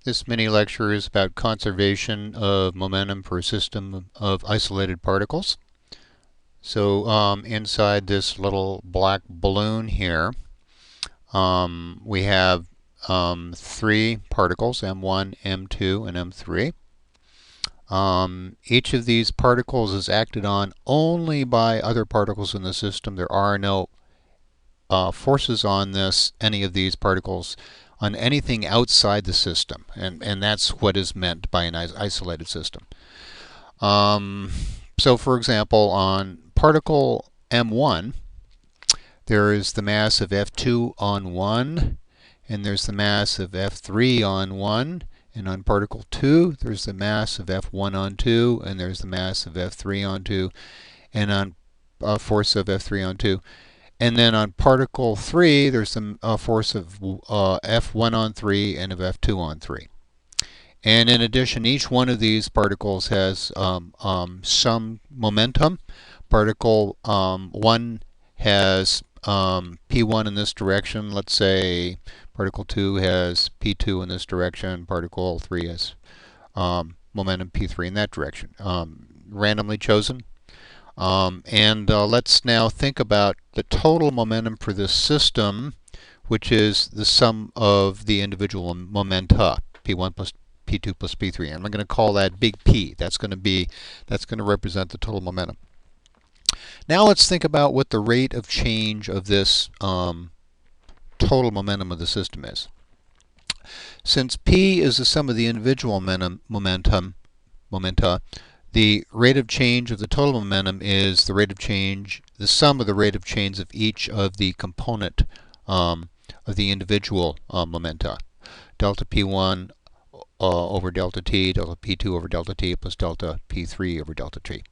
This mini lecture is about conservation of momentum for a system of isolated particles. So inside this little black balloon here, we have three particles, M1, M2, and M3. Each of these particles is acted on only by other particles in the system. There are no forces on any of these particles on anything outside the system, and that's what is meant by an isolated system. So for example, on particle M1, there is the mass of F2 on 1, and there's the mass of F3 on 1, and on particle 2, there's the mass of F1 on 2, and there's the mass of F3 on 2, and on force of F3 on 2. And then on particle 3, there's the force of F1 on 3 and of F2 on 3. And in addition, each one of these particles has some momentum. Particle 1 has P1 in this direction. Let's say particle 2 has P2 in this direction. Particle 3 has momentum P3 in that direction. Randomly chosen. Let's now think about the total momentum for this system, which is the sum of the individual momenta, P1 plus P2 plus P3. And I'm going to call that big P. That's going to represent the total momentum. Now let's think about what the rate of change of this total momentum of the system is. Since P is the sum of the individual momenta, the rate of change of the total momentum is the rate of change, the sum of the rate of change of each of the component of the individual momenta. Delta P1 over delta T, delta P2 over delta T, plus delta P3 over delta T.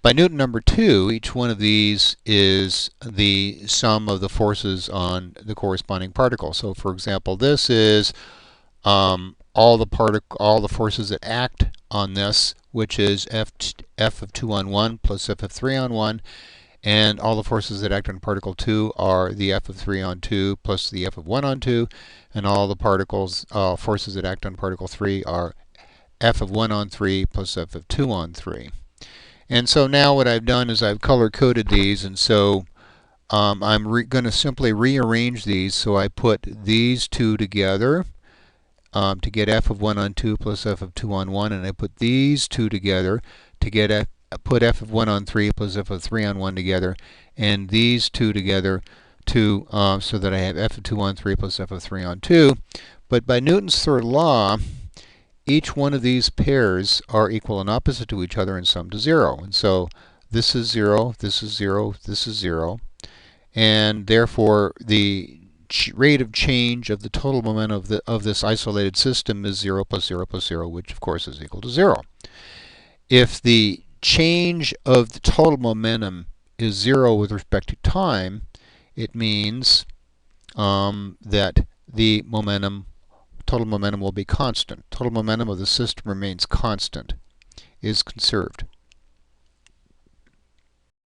By Newton number 2, each one of these is the sum of the forces on the corresponding particle. So for example, this is all the forces that act on this, which is F of 2 on 1 plus F of 3 on 1, and all the forces that act on particle 2 are the F of 3 on 2 plus the F of 1 on 2, and all the forces that act on particle 3 are F of 1 on 3 plus F of 2 on 3. And so now what I've done is I've color-coded these, and so I'm going to simply rearrange these. So I put these two together to get F of 1 on 2 plus F of 2 on 1, and I put these two together to get put F of 1 on 3 plus F of 3 on 1 together, and these two together to so that I have F of 2 on 3 plus F of 3 on 2. But by Newton's third law, each one of these pairs are equal and opposite to each other and sum to 0. And so this is 0, this is 0, this is 0. And therefore, the rate of change of the total momentum of this isolated system is 0 plus 0 plus 0, which of course is equal to 0. If the change of the total momentum is 0 with respect to time, it means that the total momentum will be constant. Total momentum of the system remains constant, is conserved.